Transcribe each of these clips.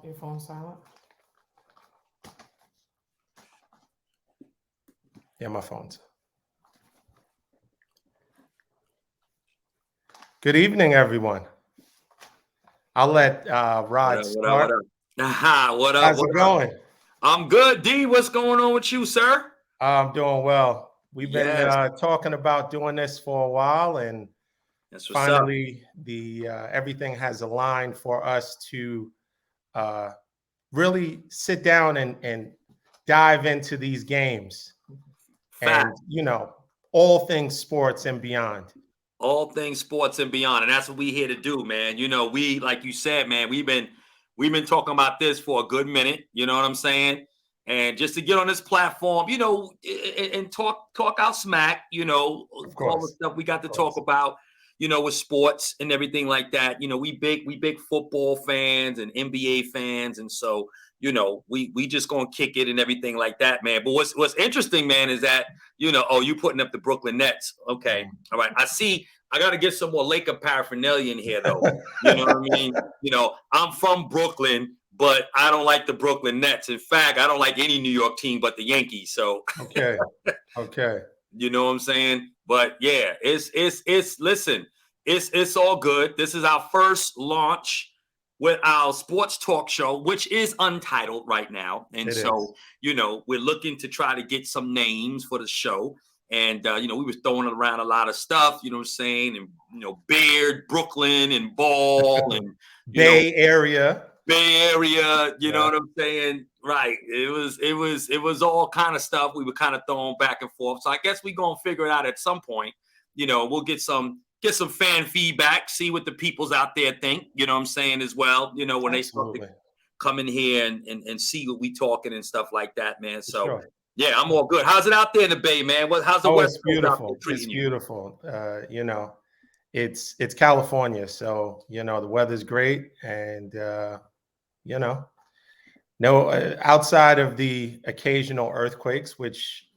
your phone silent? Yeah, my phone's. Good evening, everyone. I'll let Rod start. What up? How's it going? I'm good. D, what's going on with you, sir? I'm doing well. We've been talking about doing this for a while, and finally, everything has aligned for us to really sit down and dive into these games. And, all things sports and beyond. All things sports and beyond. And that's what we're here to do, man. We, like you said, man, we've been talking about this for a good minute. You know what I'm saying? And just to get on this platform, and talk out smack, all the stuff we got to talk about, with sports and everything like that. We big football fans and NBA fans. And so, we just gonna kick it and everything like that, man. But what's interesting, man, is that, you putting up the Brooklyn Nets. Okay. All right. I got to get some more Laker paraphernalia in here, though. You know what I mean? I'm from Brooklyn, but I don't like the Brooklyn Nets. In fact, I don't like any New York team but the Yankees. So, okay. You know what I'm saying? But yeah, listen, it's all good. This is our first launch with our sports talk show, which is Untitled right now. And we're looking to try to get some names for the show. And, we were throwing around a lot of stuff, you know what I'm saying? And, Beard, Brooklyn, and Ball, and Bay Area, you know what I'm saying? Right. It was all kind of stuff. We were kind of throwing back and forth. So I guess we're going to figure it out at some point. We'll get some fan feedback, see what the people's out there think, you know what I'm saying, as well, when they start to come in here and see what we talking and stuff like that, man. So, yeah, I'm all good. How's it out there in the Bay, man? How's the West Coast out there treating you? It's beautiful. It's California, so, the weather's great. And, outside of the occasional earthquakes, which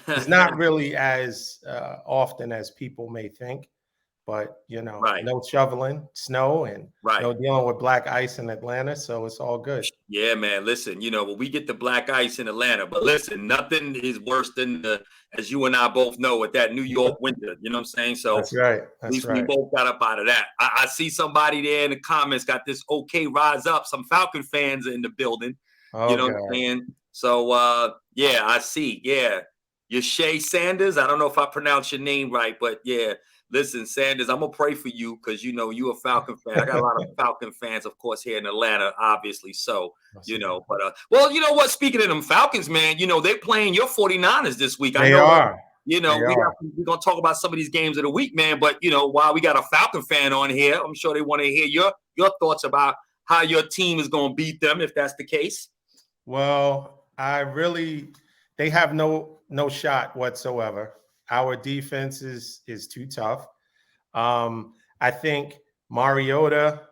is not really as often as people may think. But, no shoveling snow and no dealing with black ice in Atlanta. So it's all good. Yeah, man. Listen, when we get the black ice in Atlanta, but listen, nothing is worse than as you and I both know, with that New York winter. You know what I'm saying? So that's right. At least we both got up out of that. I see somebody there in the comments got this okay, rise up. Some Falcon fans in the building. You know what I'm saying? So, I see. Yeah. Yashay Sanders. I don't know if I pronounced your name right, but yeah. Listen, Sanders, I'm going to pray for you because, you're a Falcon fan. I got a lot of Falcon fans, of course, here in Atlanta, obviously. So, but, you know what? Speaking of them Falcons, man, they're playing your 49ers this week. They are. We're going to talk about some of these games of the week, man. But, while we got a Falcon fan on here, I'm sure they want to hear your thoughts about how your team is going to beat them, if that's the case. Well, they have no shot whatsoever. Our defense is too tough. I think Mariota,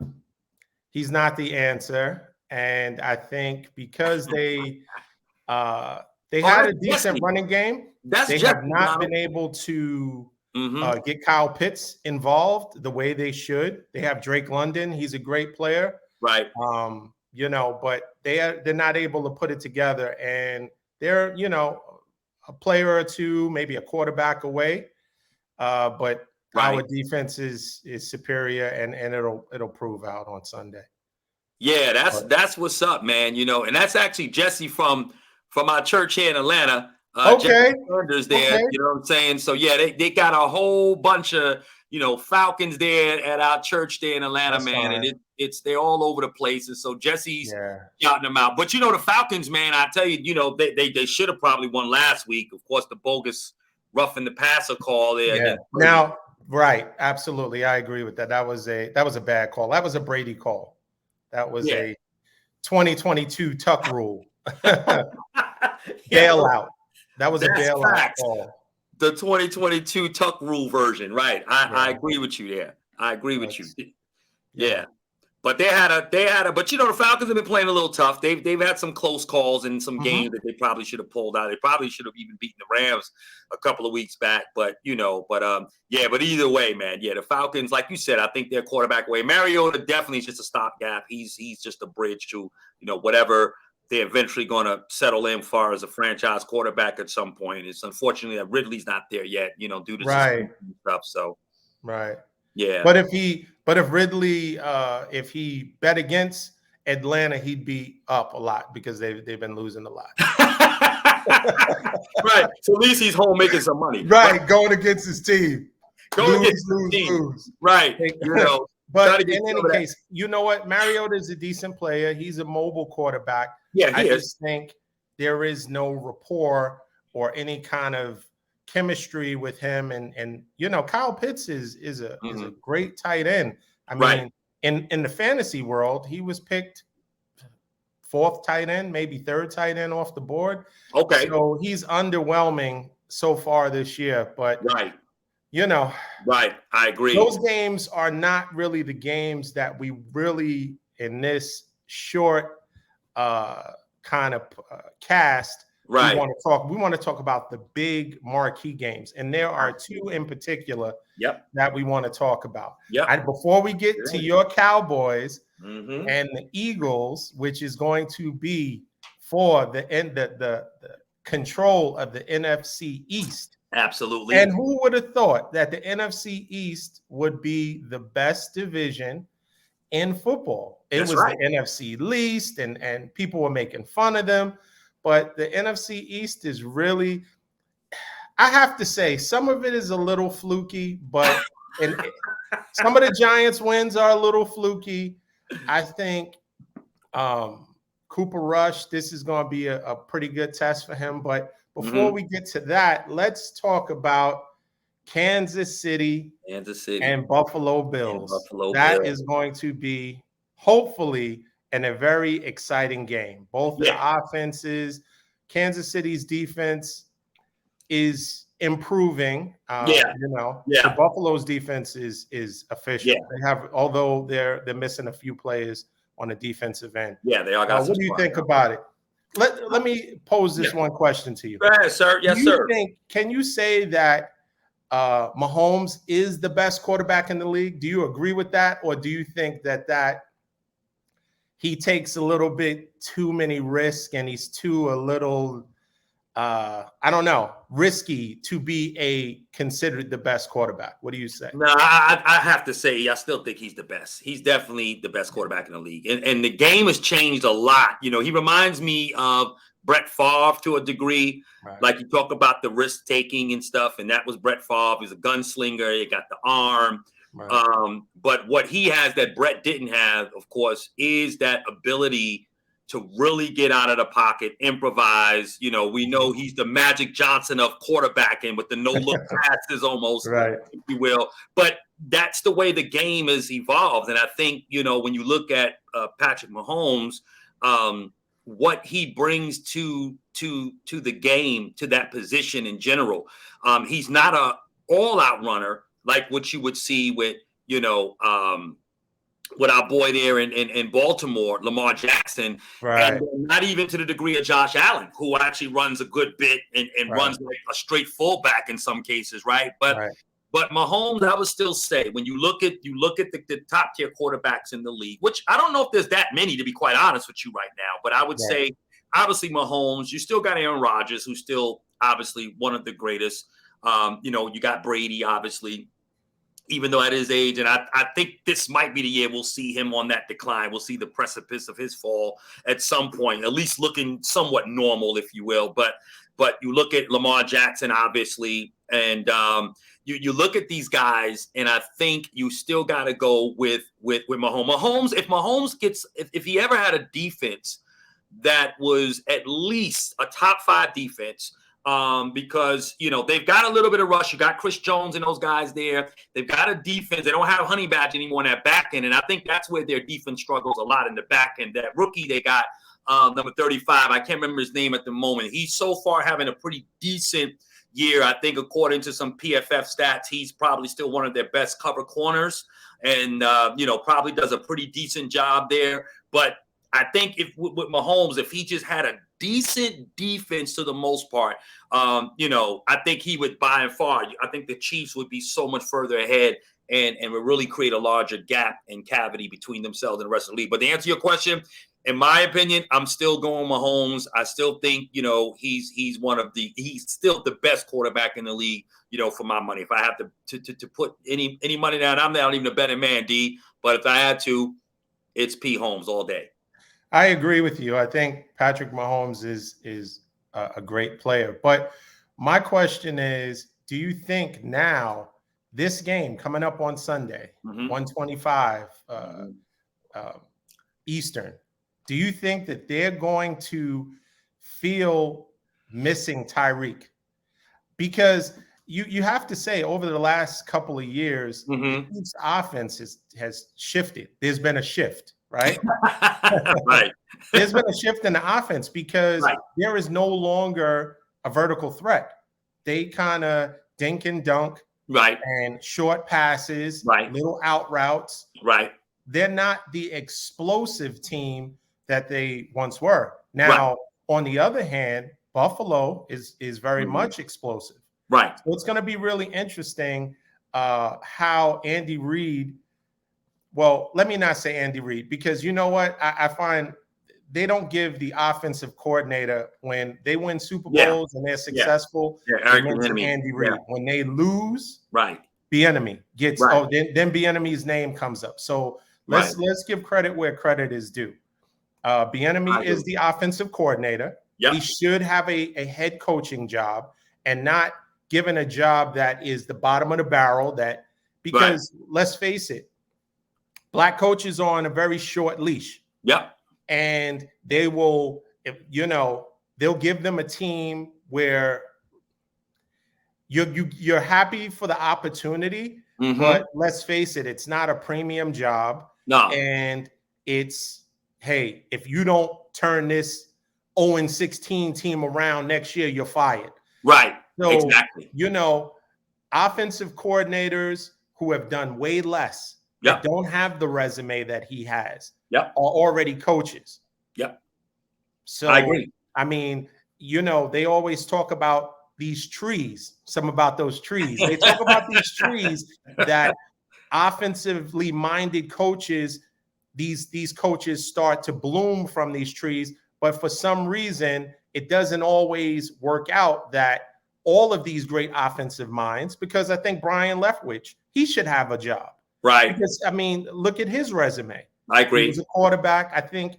he's not the answer. And I think because they had a decent running game, they have not been able to get Kyle Pitts involved the way they should. They have Drake London. He's a great player. Right. But they're not able to put it together. And they're, a player or two, maybe a quarterback away, but our defense is superior, and it'll prove out on Sunday. Yeah, that's what's up, man. And that's actually Jesse from our church here in Atlanta. Okay, Jesse there. Okay. You know what I'm saying? So yeah, they got a whole bunch of Falcons there at our church there in Atlanta, that's man, fine. And they're all over the place. And so Jesse's shouting them out. But the Falcons, man, I tell you, they should have probably won last week. Of course, the bogus roughing the passer call there. Yeah. Now, right, absolutely, I agree with that. That was a bad call. That was a Brady call. That was a 2022 tuck rule bailout. That was a bailout call. The 2022 tuck rule version, right? I agree with you there. I agree with you. Yeah. But but the Falcons have been playing a little tough. They've had some close calls in some games that they probably should have pulled out. They probably should have even beaten the Rams a couple of weeks back. But but either way, man, the Falcons, like you said, I think their quarterback away. Mariota definitely is just a stopgap. He's just a bridge to whatever they're eventually going to settle in far as a franchise quarterback at some point. It's unfortunately that Ridley's not there yet, due to suspension and stuff. So yeah. But if Ridley, if he bet against Atlanta, he'd be up a lot because they've been losing a lot. Right. So at least he's home making some money. Right. Going against his team. Lose. Right. But in any case, you know what? Mariota is a decent player. He's a mobile quarterback. Yeah, I just think there is no rapport or any kind of chemistry with him. And Kyle Pitts is a great tight end. I mean, in the fantasy world, he was picked 4th tight end, maybe 3rd tight end off the board. Okay. So he's underwhelming so far this year. But right. I agree. Those games are not really the games that we really, in this short kind of cast, we want to talk about the big marquee games. And there are 2 in particular that we want to talk about. Before we get to your Cowboys and the Eagles, which is going to be for the control of the NFC East. Absolutely. And who would have thought that the NFC East would be the best division in football? It was the NFC least, and people were making fun of them. But the NFC East is really, I have to say, some of it is a little fluky, but some of the Giants wins are a little fluky. I think Cooper Rush, this is going to be a pretty good test for him. But before we get to that, let's talk about Kansas City and Buffalo Bills. That is going to be, hopefully, a very exciting game. Both the offenses, Kansas City's defense is improving. The Buffalo's defense is official. They have, although they're missing a few players on the defensive end. Yeah, they are. What do you think about it? Let me pose this one question to you. Go ahead, sir. Yes, sir. Can you say that Mahomes is the best quarterback in the league? Do you agree with that? Or do you think that he takes a little bit too many risks and he's too risky to be considered the best quarterback? What do you say? No, I have to say, I still think he's the best. He's definitely the best quarterback in the league. And the game has changed a lot. He reminds me of Brett Favre to a degree. Right. Like you talk about the risk taking and stuff. And that was Brett Favre. He's a gunslinger. He got the arm. Right. But what he has that Brett didn't have, of course, is that ability to really get out of the pocket, improvise. We know he's the Magic Johnson of quarterbacking with the no-look passes almost, if you will. But that's the way the game has evolved. And I think, when you look at Patrick Mahomes, what he brings to the game, to that position in general, he's not a all-out runner like what you would see with, with our boy there in Baltimore, Lamar Jackson, and not even to the degree of Josh Allen, who actually runs a good bit and runs like a straight fullback in some cases, right? But Mahomes, I would still say, when you look at the top tier quarterbacks in the league, which I don't know if there's that many, to be quite honest with you right now, but I would say, obviously Mahomes, you still got Aaron Rodgers, who's still obviously one of the greatest. You got Brady, obviously, even though at his age, and I think this might be the year we'll see him on that decline. We'll see the precipice of his fall at some point, at least looking somewhat normal, if you will. But you look at Lamar Jackson, obviously, and you look at these guys, and I think you still got to go with Mahomes. Mahomes, if he ever had a defense that was at least a top 5 defense, because they've got a little bit of rush. You got Chris Jones and those guys there. They've got a defense. They don't have Honey Badger anymore in that back end, and I think that's where their defense struggles a lot in the back end. That rookie they got, number 35, I can't remember his name at the moment. He's so far having a pretty decent year. I think according to some PFF stats, he's probably still one of their best cover corners, and probably does a pretty decent job there. But I think if with Mahomes, if he just had a decent defense to the most part, I think he would by and far. I think the Chiefs would be so much further ahead and would really create a larger gap and cavity between themselves and the rest of the league. But to answer your question, in my opinion, I'm still going Mahomes. I still think, he's still the best quarterback in the league, for my money. If I have to put any money down, I'm not even a betting man, D. But if I had to, it's P. Holmes all day. I agree with you. I think Patrick Mahomes is a great player. But my question is, do you think now this game coming up on Sunday, 125 Eastern, do you think that they're going to feel missing Tyreek? Because you have to say over the last couple of years, the Chiefs' offense has shifted. There's been a shift, right? Right. There's been a shift in the offense because there is no longer a vertical threat. They kind of dink and dunk, right, and short passes, right, little out routes, right. They're not the explosive team that they once were. Now, on the other hand, Buffalo is very much explosive. Right. So it's going to be really interesting how Andy Reid. Well, let me not say Andy Reid, because you know what? I find they don't give the offensive coordinator, when they win Super Bowls and they're successful, they mention Andy Reid. When they lose, Bieniemy gets then Bieniemy's name comes up. So let's give credit where credit is due. Bieniemy is the offensive coordinator. Yep. He should have a head coaching job and not given a job that is the bottom of the barrel. Because let's face it, black coaches are on a very short leash. Yep. And they will, they'll give them a team where you're happy for the opportunity, but let's face it, it's not a premium job. No. And it's, hey, if you don't turn this 0-16 team around next year, you're fired. Right. So, exactly. Offensive coordinators who have done way less, that don't have the resume that he has, are already coaches. Yep. So I agree. I mean, they always talk about these trees, about those trees. They talk about these trees that offensively minded coaches, these coaches start to bloom from these trees. But for some reason, it doesn't always work out that all of these great offensive minds, because I think Brian Leftwich, he should have a job. Right. Because, look at his resume. I agree. He was a quarterback, I think.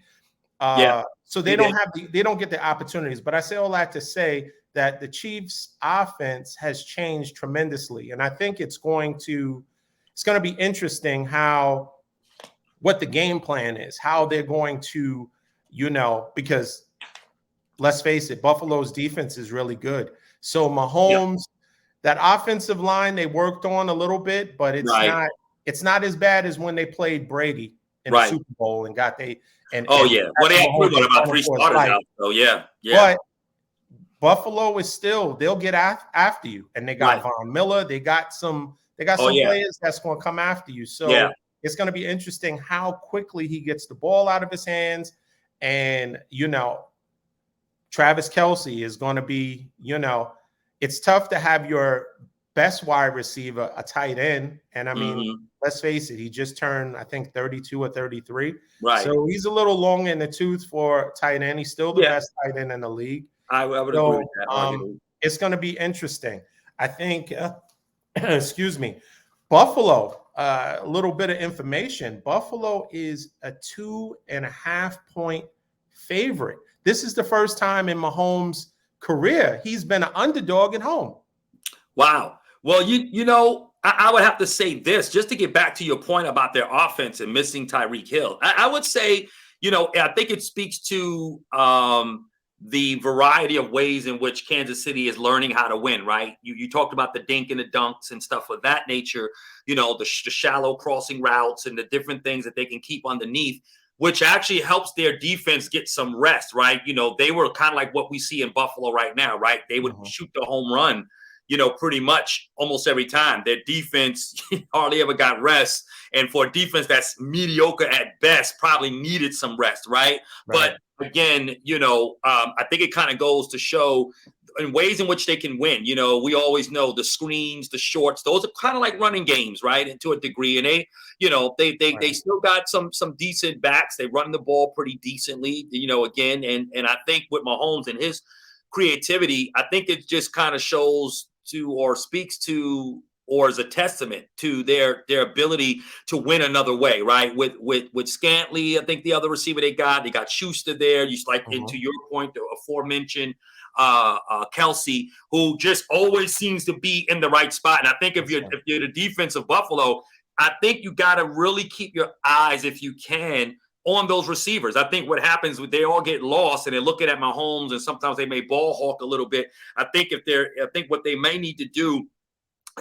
So they don't get the opportunities. But I say all that to say that the Chiefs' offense has changed tremendously. And I think it's going to be interesting what the game plan is, how they're going to, because let's face it, Buffalo's defense is really good. So Mahomes, that offensive line, they worked on a little bit, but it's not as bad as when they played Brady in the Super Bowl and got well, they had about 3 starters out. So yeah. But Buffalo is still, they'll get after you, and they got Von Miller. They got some players that's going to come after you. So it's going to be interesting how quickly he gets the ball out of his hands. And, Travis Kelce is going to be, it's tough to have your best wide receiver a tight end. And I mean, let's face it, he just turned, I think, 32 or 33. Right. So he's a little long in the tooth for tight end. He's still the best tight end in the league. I would agree with that. It's going to be interesting. I think, excuse me, Buffalo, a little bit of information. Buffalo is a 2.5-point favorite. This is the first time in Mahomes' career he's been an underdog at home. Wow. Well, I would have to say this, just to get back to your point about their offense and missing Tyreek Hill. I would say, I think it speaks to the variety of ways in which Kansas City is learning how to win, right? You talked about the dink and the dunks and stuff of that nature, the shallow crossing routes and the different things that they can keep underneath, which actually helps their defense get some rest, right? They were kind of like what we see in Buffalo right now, right? They would shoot the home run, pretty much almost every time. Their defense hardly ever got rest. And for a defense that's mediocre at best, probably needed some rest, right? But again, I think it kind of goes to show in ways in which they can win. We always know the screens, the shorts, those are kind of like running games, right? And to a degree. And they still got some decent backs. They run the ball pretty decently, again. And I think with Mahomes and his creativity, I think it just kind of shows to or speaks to or is a testament to their ability to win another way, right? With Scantling, I think the other receiver they got Schuster there. You like into your point, the aforementioned Kelsey, who just always seems to be in the right spot. And I think if you're the defense of Buffalo, I think you got to really keep your eyes, if you can, on those receivers. I think what happens when they all get lost and they're looking at Mahomes, and sometimes they may ball hawk a little bit. I think what they may need to do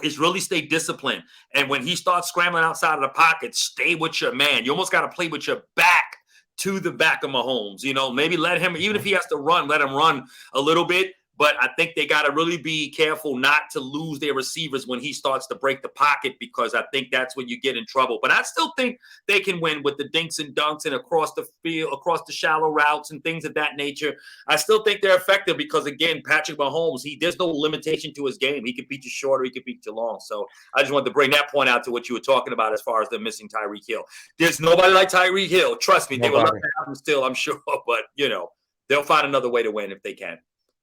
is really stay disciplined. And when he starts scrambling outside of the pocket, stay with your man. You almost got to play with your back to the back of Mahomes. Maybe let him, even if he has to run, let him run a little bit. But I think they got to really be careful not to lose their receivers when he starts to break the pocket, because I think that's when you get in trouble. But I still think they can win with the dinks and dunks and across the field, across the shallow routes and things of that nature. I still think they're effective because, again, Patrick Mahomes, there's no limitation to his game. He can beat you short or he can beat you long. So I just wanted to bring that point out to what you were talking about as far as them missing Tyreek Hill. There's nobody like Tyreek Hill. Trust me, they will love to have him still, I'm sure. But, they'll find another way to win if they can.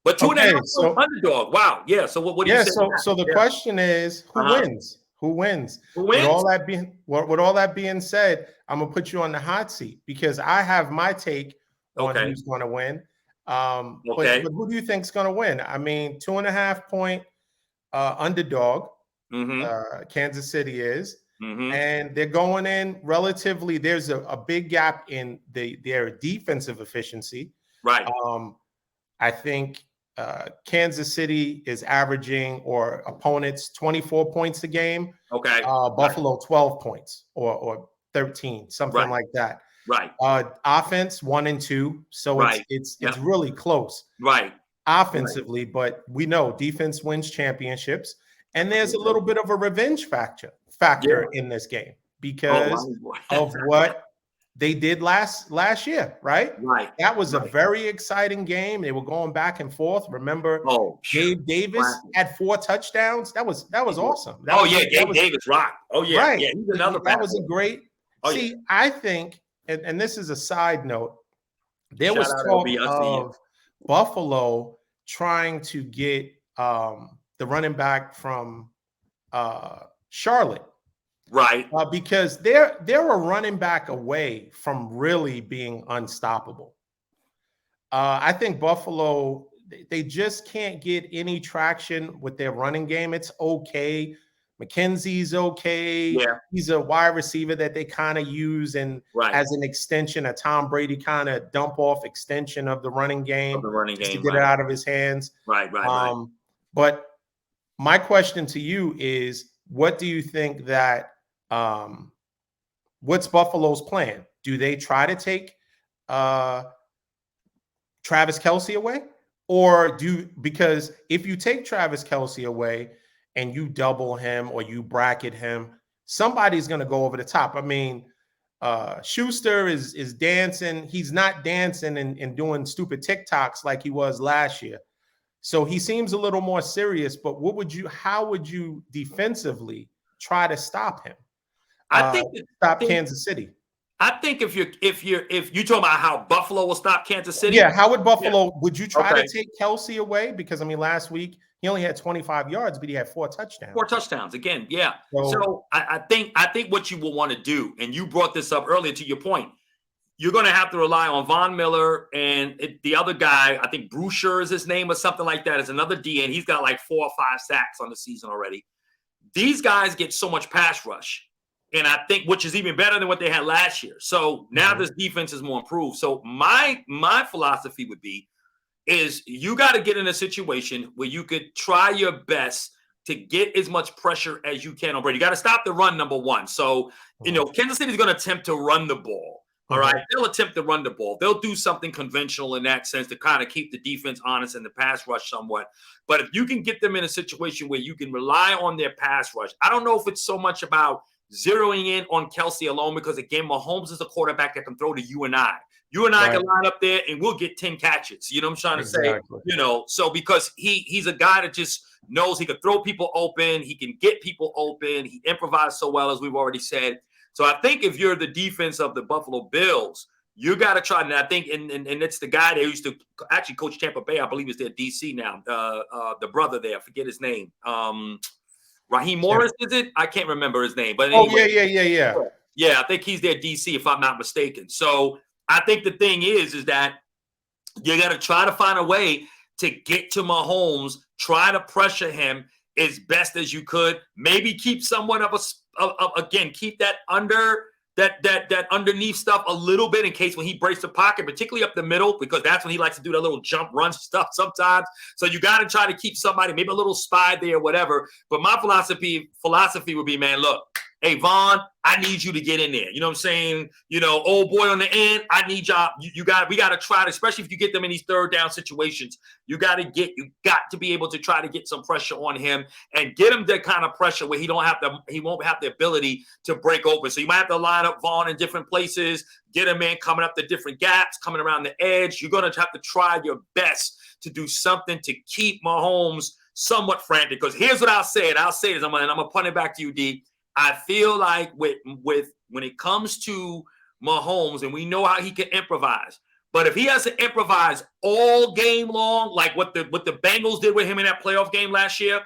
But 2.5 underdog. Wow. Yeah. So what do you say? So the question is, who wins? Who wins? With all that being said, I'm gonna put you on the hot seat because I have my take on who's going to win. But who do you think is going to win? I mean, 2.5 point underdog. Kansas City is, and they're going in relatively. There's a big gap in their defensive efficiency. Right. I think Kansas City is averaging, or opponents, 24 points a game. Okay. Buffalo 12 points or 13, something like that. Right. Offense 1 and 2, so it's really close. Right. Offensively, but we know defense wins championships, and there's a little bit of a revenge factor in this game because of what they did last year, right? Right. That was a very exciting game. They were going back and forth. Remember, Gabe Davis had 4 touchdowns. That was awesome. Gabe Davis rocked. Oh yeah, right. Yeah, he's another. That was a great. I think, and this is a side note. There was talk of Buffalo trying to get the running back from Charlotte. Right. Because they're a running back away from really being unstoppable. I think Buffalo, they just can't get any traction with their running game. It's okay. McKenzie's okay. Yeah. He's a wide receiver that they kind of use as an extension, a Tom Brady kind of dump off extension of the running game, to get it out of his hands. Right. But my question to you is, what do you think that what's Buffalo's plan? Do they try to take Travis Kelce away? Or because if you take Travis Kelce away and you double him or you bracket him, somebody's going to go over the top. I mean, Schuster is dancing. He's not dancing and doing stupid TikToks like he was last year. So he seems a little more serious, but how would you defensively try to stop him? I think Kansas City. I think if you're talking about how Buffalo will stop Kansas City. Yeah, how would Buffalo would you try to take Kelce away? Because I mean, last week he only had 25 yards, but he had 4 touchdowns. 4 touchdowns again, yeah. So I think what you will want to do, and you brought this up earlier to your point, you're going to have to rely on Von Miller and the other guy. I think Brusher is his name or something like that. Is another DN. He's got like 4 or 5 sacks on the season already. These guys get so much pass rush. And I think, which is even better than what they had last year. So now this defense is more improved. So my philosophy would be is you got to get in a situation where you could try your best to get as much pressure as you can on Brady. You got to stop the run, number one. So, Kansas City is going to attempt to run the ball. All right. They'll attempt to run the ball. They'll do something conventional in that sense to kind of keep the defense honest and the pass rush somewhat. But if you can get them in a situation where you can rely on their pass rush, I don't know if it's so much about zeroing in on Kelsey alone, because again, Mahomes is a quarterback that can throw to you and I. You and I can line up there and we'll get 10 catches. You know what I'm trying to say? You know, so because he's a guy that just knows he can throw people open, he can get people open, he improvised so well, as we've already said. So I think if you're the defense of the Buffalo Bills, you got to try. And I think, and it's the guy that used to actually coach Tampa Bay. I believe is their DC now. The brother there, I forget his name. Raheem Morris, is it? I can't remember his name. But anyway, yeah. I think he's their DC, if I'm not mistaken. So I think the thing is that you got to try to find a way to get to Mahomes, try to pressure him as best as you could. Maybe keep somewhat of again, keep that underneath stuff a little bit in case when he breaks the pocket, particularly up the middle, because that's when he likes to do that little jump run stuff sometimes. So you got to try to keep somebody, maybe a little spy there, whatever. But my philosophy would be, man, look, hey, Vaughn, I need you to get in there. You know what I'm saying? You know, old boy on the end, I need y'all. We got to try to, especially if you get them in these third down situations, you got to be able to try to get some pressure on him and get him that kind of pressure where he won't have the ability to break open. So you might have to line up Vaughn in different places, get him in, coming up the different gaps, coming around the edge. You're going to have to try your best to do something to keep Mahomes somewhat frantic. Because here's what I'll say this, I'm going to punt it back to you, D. I feel like with when it comes to Mahomes, and we know how he can improvise, but if he has to improvise all game long, like what the Bengals did with him in that playoff game last year,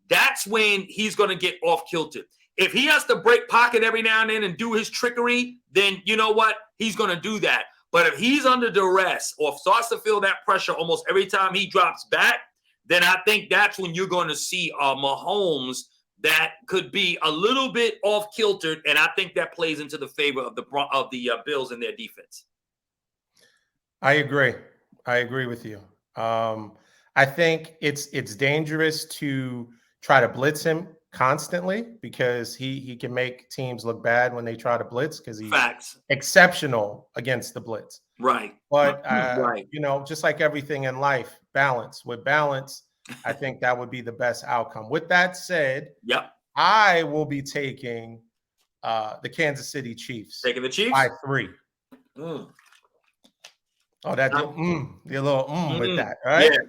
that's when he's going to get off kilter. If he has to break pocket every now and then and do his trickery, then you know what? He's going to do that. But if he's under duress or starts to feel that pressure almost every time he drops back, then I think that's when you're going to see Mahomes that could be a little bit off kiltered, and I think that plays into the favor of the Bills and their defense. I agree with you. I think it's dangerous to try to blitz him constantly because he can make teams look bad when they try to blitz because he's exceptional against the blitz. Right. But you know, just like everything in life, balance. With balance, I think that would be the best outcome. With that said, I will be taking the Kansas City Chiefs. Taking the Chiefs? By 3. Oh, that the little with that, right? Yeah.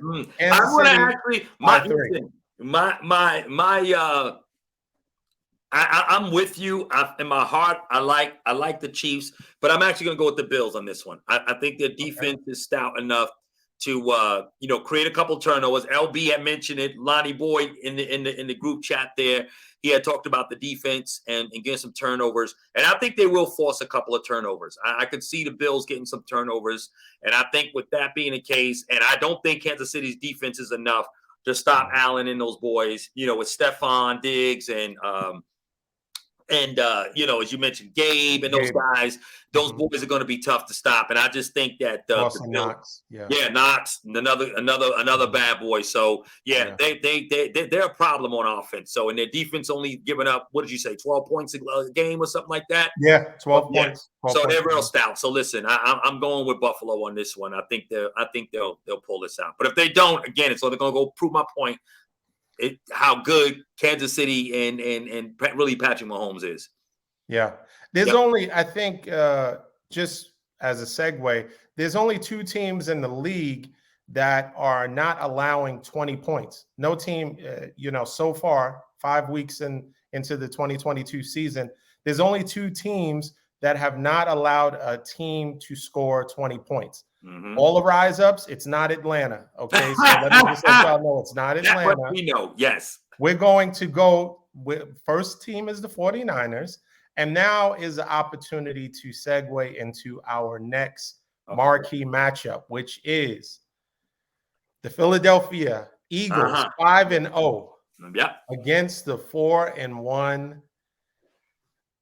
I want to actually I'm with you. In my heart, I like the Chiefs, but I'm actually going to go with the Bills on this one. I think their defense is stout enough to create a couple turnovers. LB had mentioned it. Lonnie Boyd in the group chat there, he had talked about the defense and getting some turnovers, and I think they will force a couple of turnovers. I could see the Bills getting some turnovers, and I think with that being the case, and I don't think Kansas City's defense is enough to stop Allen and those boys. You know, with Stephon Diggs and as you mentioned, Gabe and those guys, those boys are going to be tough to stop. And I just think that Knox, Knox, another bad boy. So they're a problem on offense. So and their defense only giving up, what did you say, 12 points a game or something like that? Yeah, 12 points. 12 so points. They're real stout. So listen, I'm going with Buffalo on this one. I think they'll pull this out. But if they don't, again, it's they're going to go prove my point. How good Kansas City and really Patrick Mahomes is. Yeah. There's only, I think, just as a segue, there's only 2 teams in the league that are not allowing 20 points. No team, so far, 5 weeks into the 2022 season, there's only 2 teams that have not allowed a team to score 20 points. All the rise ups, it's not Atlanta. Okay, so let me just let y'all know it's not Atlanta. That's what we know. Yes. We're going to go with first team is the 49ers. And now is the opportunity to segue into our next marquee matchup, which is the Philadelphia Eagles 5-0 against the 4-1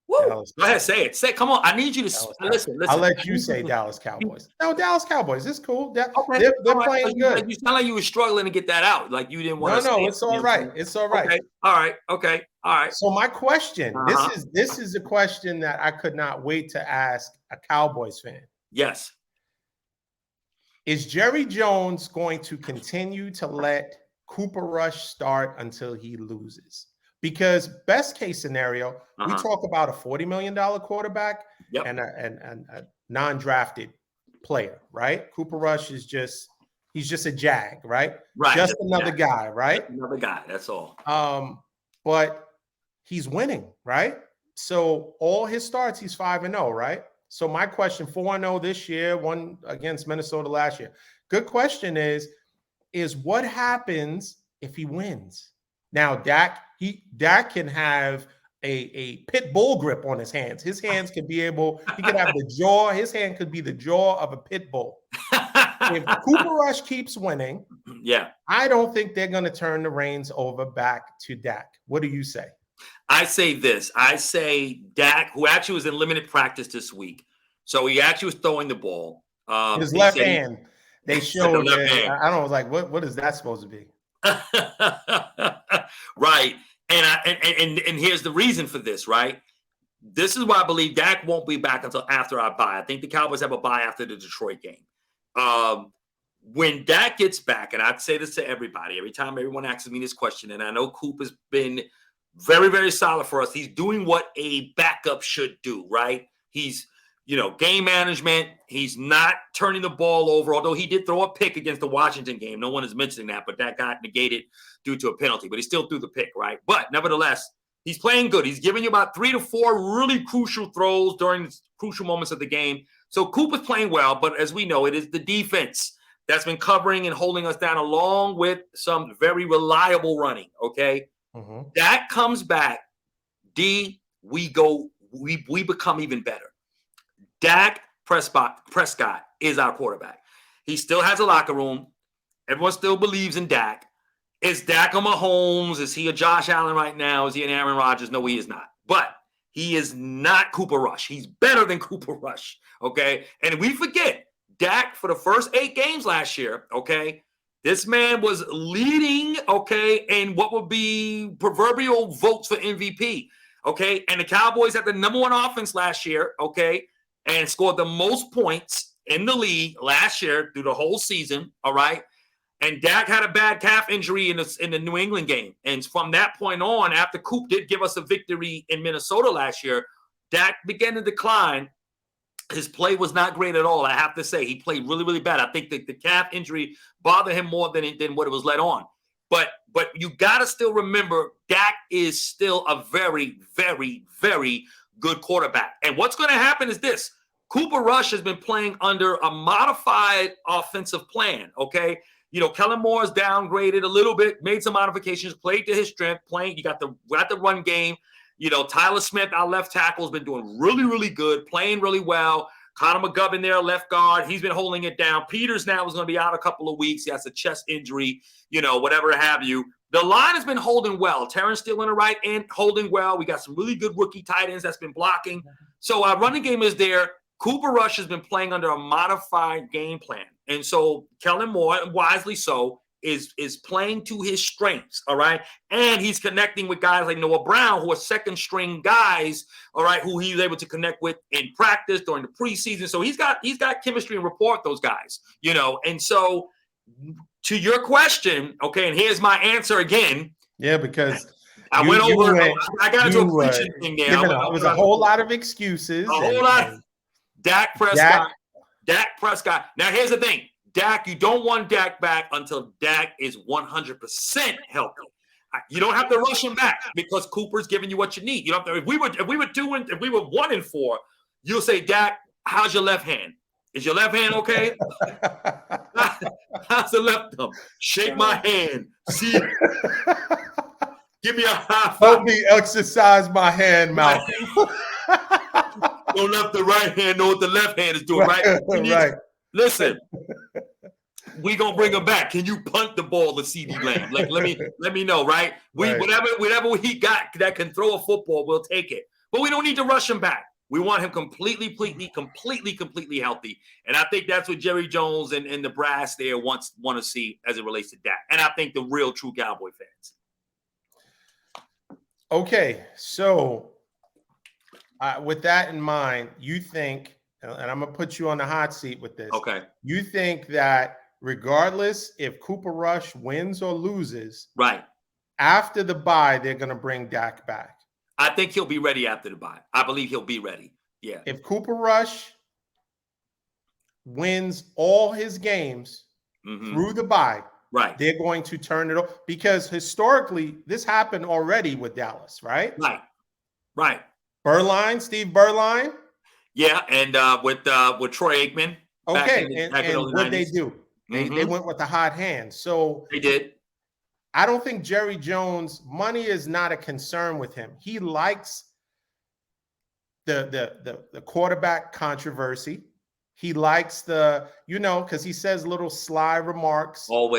Woo. Dallas Go ahead, Cowboys. say it. Say, come on. I need you to listen. I'll let you say Dallas Cowboys. No, Dallas Cowboys. It's cool. Okay. They're playing good. You sound like you were struggling to get that out. Like you didn't want to. No, it's all right. It's all right. Okay. All right. Okay. All right. So my question, this is a question that I could not wait to ask a Cowboys fan. Yes. Is Jerry Jones going to continue to let Cooper Rush start until he loses? Because best case scenario, we talk about a $40 million quarterback and a non-drafted player, right? Cooper Rush is he's just a jag, right? Right. Just another guy, right? Just another guy, that's all. But he's winning, right? So all his starts, he's 5-0, right? So my question, 4-0 this year, one against Minnesota last year. Good question is what happens if he wins? Now, Dak can have a pit bull grip on his hands. His hands could be he could have the jaw. His hand could be the jaw of a pit bull. If Cooper Rush keeps winning, I don't think they're going to turn the reins over back to Dak. What do you say? I say this. I say Dak, who actually was in limited practice this week, so he actually was throwing the ball. His left hand. They showed it. I don't know. Like, what is that supposed to be? Right. And here's the reason for this, right? This is why I believe Dak won't be back until after our bye. I think the Cowboys have a bye after the Detroit game. When Dak gets back, and I'd say this to everybody, every time everyone asks me this question, and I know Coop has been very, very solid for us. He's doing what a backup should do, right? He's, game management. He's not turning the ball over, although he did throw a pick against the Washington game. No one is mentioning that, but that got negated due to a penalty. But he still threw the pick, right? But nevertheless, he's playing good. He's giving you about 3 to 4 really crucial throws during crucial moments of the game. So Coop is playing well, but as we know, it is the defense that's been covering and holding us down, along with some very reliable running, okay? That comes back, we become even better. Dax Prescott is our quarterback. He still has a locker room. Everyone still believes in Dak. Is Dak a Mahomes? Is he a Josh Allen right now? Is he an Aaron Rodgers? No, he is not. But he is not Cooper Rush. He's better than Cooper Rush, okay? And we forget, Dak, for the first 8 games last year, okay, this man was leading, okay, in what would be proverbial votes for MVP, okay? And the Cowboys had the #1 offense last year, okay, and scored the most points in the league last year through the whole season, all right? And Dak had a bad calf injury in the New England game. And from that point on, after Coop did give us a victory in Minnesota last year, Dak began to decline. His play was not great at all, I have to say. He played really, really bad. I think that the calf injury bothered him more than what it was let on. But you got to still remember, Dak is still a very, very, very good quarterback. And what's going to happen is this. Cooper Rush has been playing under a modified offensive plan, okay? Kellen Moore is downgraded a little bit, made some modifications, played to his strength, you got the run game. Tyler Smith, our left tackle, has been doing really, really good, playing really well. Connor McGovern there, left guard, he's been holding it down. Peters now is going to be out a couple of weeks. He has a chest injury, whatever have you. The line has been holding well. Terrence still in the right end, holding well. We got some really good rookie tight ends that's been blocking. So our running game is there. Cooper Rush has been playing under a modified game plan. And so Kellen Moore, wisely so, is playing to his strengths, all right? And he's connecting with guys like Noah Brown, who are second-string guys, all right, who he's able to connect with in practice during the preseason. So he's got chemistry and rapport with those guys, And so to your question, okay, and here's my answer again. Yeah, because I got into a preaching thing there. It was a whole lot of excuses. A whole lot. Dak Prescott. Now, here's the thing. Dak, you don't want Dak back until Dak is 100% healthy. You don't have to rush him back because Cooper's giving you what you need. You don't have to, if we were 1-4, you'll say, Dak, how's your left hand? Is your left hand okay? How's the left thumb? Shake my hand. See? Give me a high five. Help me exercise my hand, Malcolm. Don't let the right hand know what the left hand is doing, right? Right. Listen, we gonna bring him back. Can you punt the ball to CeeDee Lamb? Like, let me know, right? Whatever he got that can throw a football, we'll take it. But we don't need to rush him back. We want him completely healthy. And I think that's what Jerry Jones and the brass there want to see as it relates to Dak. And I think the real true Cowboy fans. Okay, so with that in mind, you think, and I'm going to put you on the hot seat with this. Okay. You think that regardless if Cooper Rush wins or loses, right, after the bye, they're going to bring Dak back? I think he'll be ready after the bye. I believe he'll be ready. Yeah. If Cooper Rush wins all his games through the bye, right, they're going to turn it off, because historically this happened already with Dallas, right? Right. Steve Berline. Yeah, and with Troy Aikman. Okay, and what they do? They went with the hot hand. So they did. I don't think Jerry Jones, money is not a concern with him. He likes the quarterback controversy. He likes because he says little sly remarks all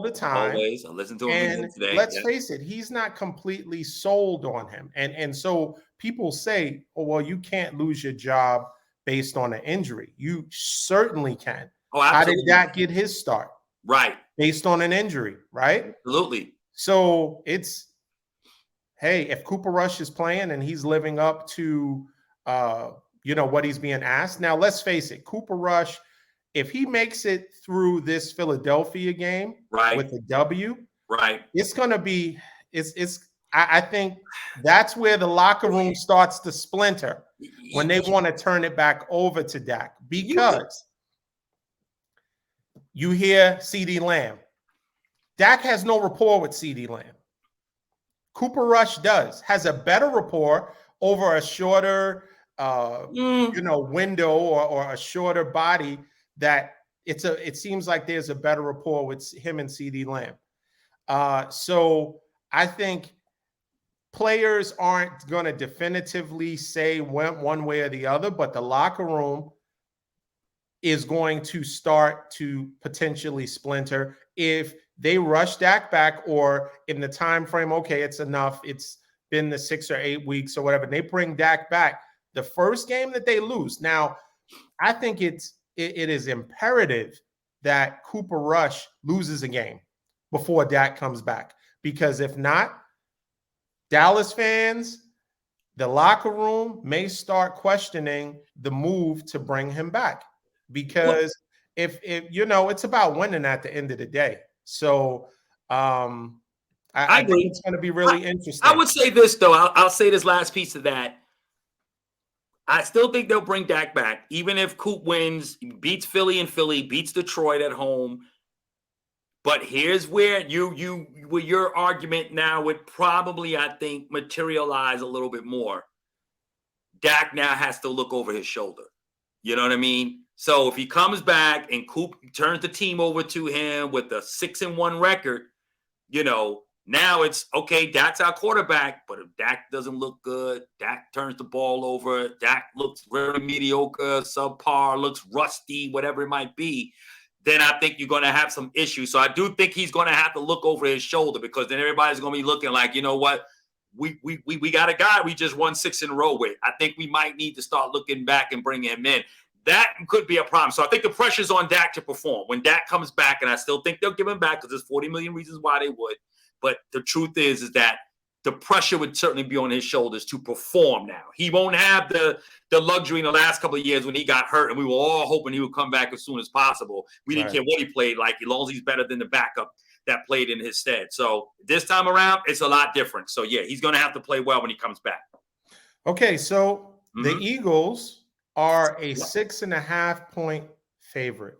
the time. Always. I listen to him and today. Let's face it, he's not completely sold on him. And so people say, oh, well, you can't lose your job based on an injury. You certainly can. Oh, absolutely. How did Dak get his start? Right. Based on an injury, right? Absolutely. So it's, hey, if Cooper Rush is playing and he's living up to what he's being asked. Now, let's face it, Cooper Rush, if he makes it through this Philadelphia game with a W, it's going to be, I think that's where the locker room starts to splinter when they want to turn it back over to Dak, because you hear CeeDee Lamb. Dak has no rapport with CeeDee Lamb. Cooper Rush has a better rapport over a shorter window or a shorter body, that it seems like there's a better rapport with him and CeeDee Lamb. So I think players aren't going to definitively say one way or the other, but the locker room is going to start to potentially splinter if they rush Dak back, or in the time frame, okay, it's enough. It's been the 6 or 8 weeks or whatever. And they bring Dak back. The first game that they lose. Now, I think it is imperative that Cooper Rush loses a game before Dak comes back, because if not, Dallas fans, the locker room may start questioning the move to bring him back, because if it's about winning at the end of the day. So I think it's going to be really interesting. I would say this, though. I'll say this last piece of that. I still think they'll bring Dak back, even if Coop wins, beats Philly in Philly, beats Detroit at home. But here's where your argument now would probably, I think, materialize a little bit more. Dak now has to look over his shoulder. You know what I mean? So if he comes back and Coop turns the team over to him with a 6-1 record, now it's okay, Dak's our quarterback, but if Dak doesn't look good, Dak turns the ball over, Dak looks very mediocre, subpar, looks rusty, whatever it might be, then I think you're going to have some issues. So I do think he's going to have to look over his shoulder, because then everybody's going to be looking like, you know what, we got a guy we just won 6 in a row with. I think we might need to start looking back and bringing him in. That could be a problem. So I think the pressure's on Dak to perform. When Dak comes back, and I still think they'll give him back because there's 40 million reasons why they would. But the truth is that the pressure would certainly be on his shoulders to perform now. He won't have the luxury in the last couple of years when he got hurt, and we were all hoping he would come back as soon as possible. We didn't care what he played like, as long as he's better than the backup that played in his stead. So this time around, it's a lot different. So, yeah, he's going to have to play well when he comes back. Okay, so the Eagles are a 6.5 point favorite.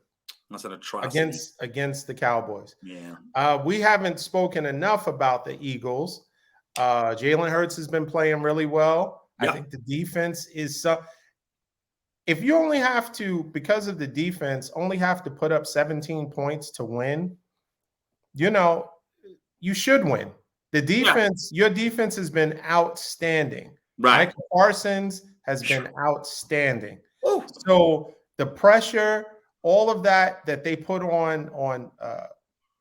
That's an atrocity. Against the Cowboys. Yeah. We haven't spoken enough about the Eagles. Jalen Hurts has been playing really well. I think the defense is if you only have to, because of the defense, only have to put up 17 points to win, you should win. The defense, your defense has been outstanding. Right. Michael Parsons has been outstanding. Ooh. So the pressure, all of that they put on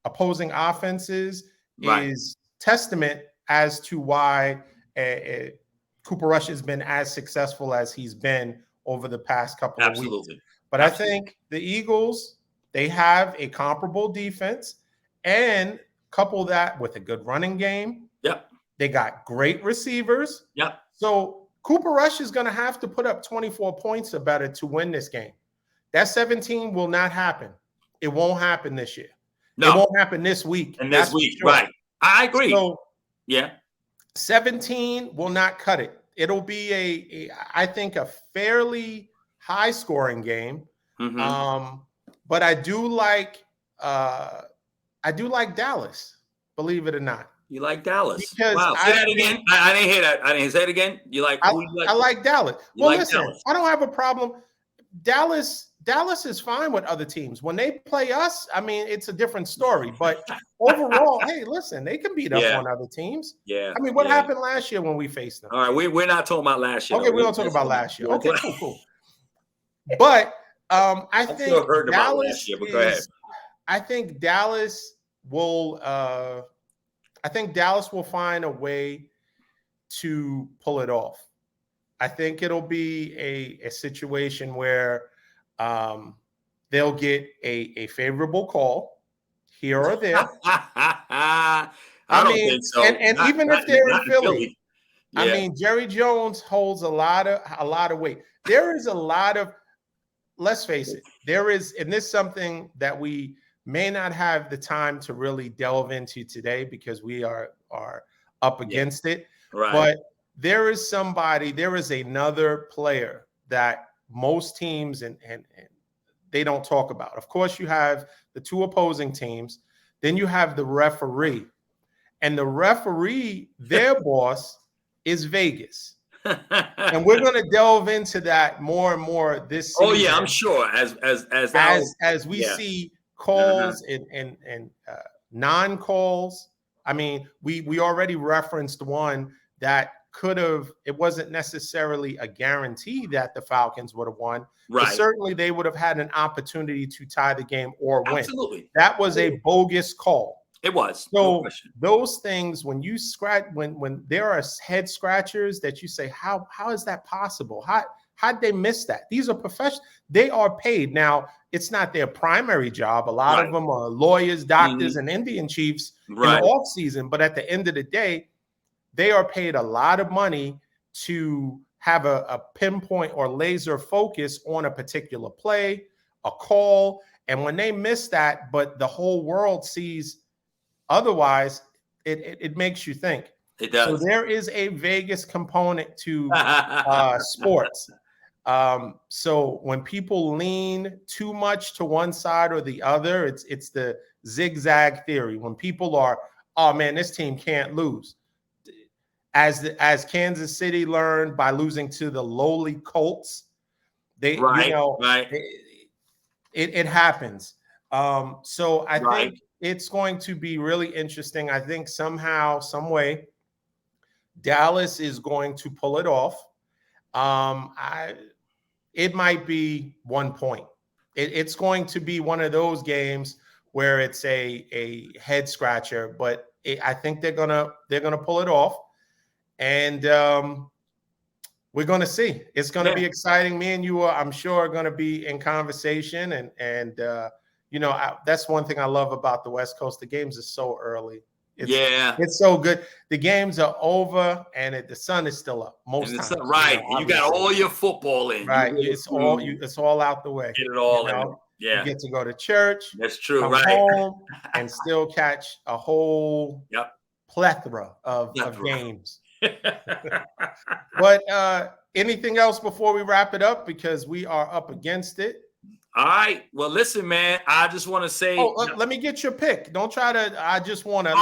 opposing offenses is testament as to why Cooper Rush has been as successful as he's been over the past couple of weeks. Absolutely. But I think the Eagles, they have a comparable defense, and couple that with a good running game. Yep. They got great receivers. Yep. So Cooper Rush is going to have to put up 24 points or better to win this game. That 17 will not happen. It won't happen this year. No. It won't happen this week. And this week, sure. Right. I agree. So, yeah. 17 will not cut it. It'll be I think, a fairly high-scoring game. Mm-hmm. But I do like Dallas, believe it or not. You like Dallas? Because wow. Say that again. I didn't hear that. I didn't say it again. You like? I like Dallas. Well, like listen, Dallas. I don't have a problem. Dallas is fine with other teams. When they play us, I mean, it's a different story. But overall, hey, listen, they can beat up on other teams. Yeah. I mean, what happened last year when we faced them? All right, we're not talking about last year. Okay, we don't talk about last year. Okay, cool. But I think heard about last year, but go ahead. I think Dallas will. I think Dallas will find a way to pull it off. I think it'll be a situation where they'll get a favorable call here or there. I don't think so. And even if they're in Philly. Yeah. I mean, Jerry Jones holds a lot of weight. There is a lot of, let's face it, there is, and this is something that we may not have the time to really delve into today because we are up against it. Right. But there is another player that most teams and they don't talk about. Of course, you have the two opposing teams. Then you have the referee. And the referee, their boss, is Vegas. And we're going to delve into that more and more this season. Oh yeah, I'm sure. As we see calls and non-calls. I mean, we already referenced one that could have, it wasn't necessarily a guarantee that the Falcons would have won. Right. But certainly they would have had an opportunity to tie the game or win. Absolutely. That was a bogus call. It was. So those things, when you scratch, when there are head scratchers that you say, how is that possible? How'd they miss that? These are professionals. They are paid. Now, it's not their primary job. A lot of them are lawyers, doctors, and Indian chiefs in the off season. But at the end of the day, they are paid a lot of money to have a pinpoint or laser focus on a particular play, a call. And when they miss that, but the whole world sees otherwise, it makes you think. It does. So there is a Vegas component to sports. So when people lean too much to one side or the other, it's the zigzag theory. When people are, oh man, this team can't lose. As Kansas City learned by losing to the lowly Colts, it happens. So I think it's going to be really interesting. I think somehow, some way, Dallas is going to pull it off. It might be 1 point. It's going to be one of those games where it's a head scratcher, but I think they're gonna pull it off, and we're gonna see. It's gonna be exciting. Me and you are, I'm sure, going to be in conversation, and that's one thing I love about the West Coast. The games are so early. It's so good. The games are over, and the sun is still up most times. Right, you got all your football in. Right, it's all out the way. Get it all in. Yeah, you get to go to church. That's true. Come home and still catch a whole plethora of games. But anything else before we wrap it up, because we are up against it? All right. Well, listen, man. I just want to say. Let me get your pick. Don't try to. I just want to.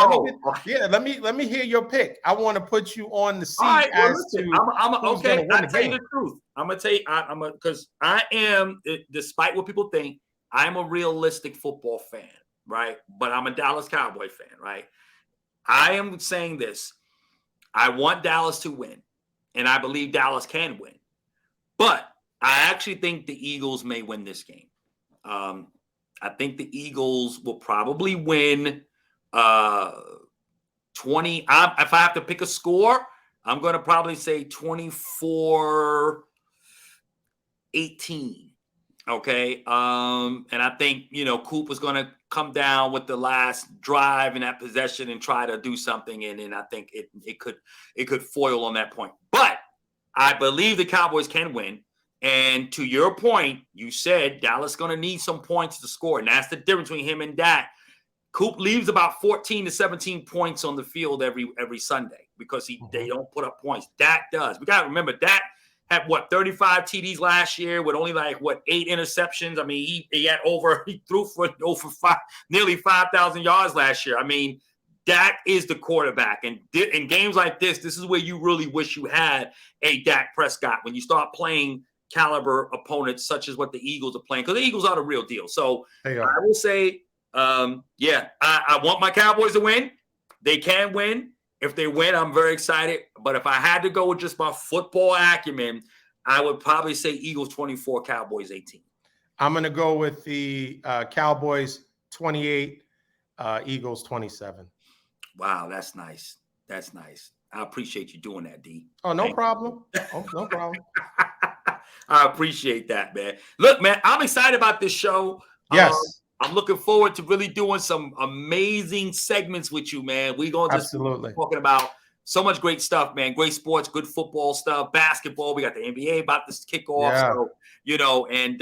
Let me hear your pick. I want to put you on the seat right, well, as listen, to. I'll tell you the truth. I'm gonna tell you. Because I am, despite what people think, I'm a realistic football fan, right? But I'm a Dallas Cowboy fan, right? I am saying this. I want Dallas to win, and I believe Dallas can win, but I actually think the Eagles may win this game. I think the Eagles will probably win 20. If I have to pick a score, I'm going to probably say 24-18. Okay. And I think, Coop is going to come down with the last drive in that possession and try to do something. And I think it could foil on that point. But I believe the Cowboys can win. And to your point, you said Dallas is going to need some points to score. And that's the difference between him and Dak. Coop leaves about 14 to 17 points on the field every Sunday because they don't put up points. Dak does. We got to remember, Dak had 35 TDs last year with only 8 interceptions. I mean, he threw for nearly 5,000 yards last year. I mean, Dak is the quarterback. And in games like this is where you really wish you had a Dak Prescott when you start playing caliber opponents such as what the Eagles are playing, because the Eagles are the real deal. So I will say, I want my Cowboys to win. They can win. If they win, I'm very excited. But if I had to go with just my football acumen, I would probably say Eagles 24, Cowboys 18. I'm going to go with the Cowboys 28, Eagles 27. Wow, that's nice. That's nice. I appreciate you doing that, D. Oh, no problem. No problem. I appreciate that, man. Look, man, I'm excited about this show. Yes. I'm looking forward to really doing some amazing segments with you, man. We're going to just talking about so much great stuff, man. Great sports, good football stuff, basketball. We got the NBA about to kick off. Yeah. So, and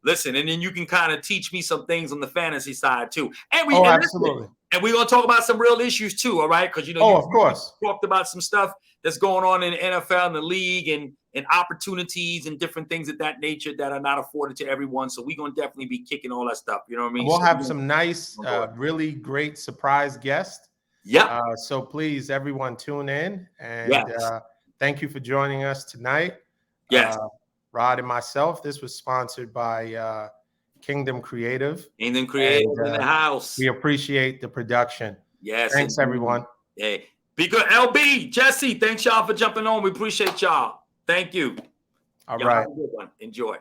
listen, and then you can kind of teach me some things on the fantasy side too. And absolutely. And we're going to talk about some real issues too, all right? Because, of course. Talked about some stuff that's going on in the NFL and the league and opportunities and different things of that nature that are not afforded to everyone. So we're going to definitely be kicking all that stuff. You know what I mean? We'll have some nice, really great surprise guests. Yeah. So please, everyone, tune in. And thank you for joining us tonight. Yes. Rod and myself. This was sponsored by Kingdom Creative. Kingdom Creative in the house. We appreciate the production. Yes. Thanks, everyone. Hey, be good. LB, Jesse, thanks y'all for jumping on. We appreciate y'all. Thank you. All right. Have a good one. Enjoy.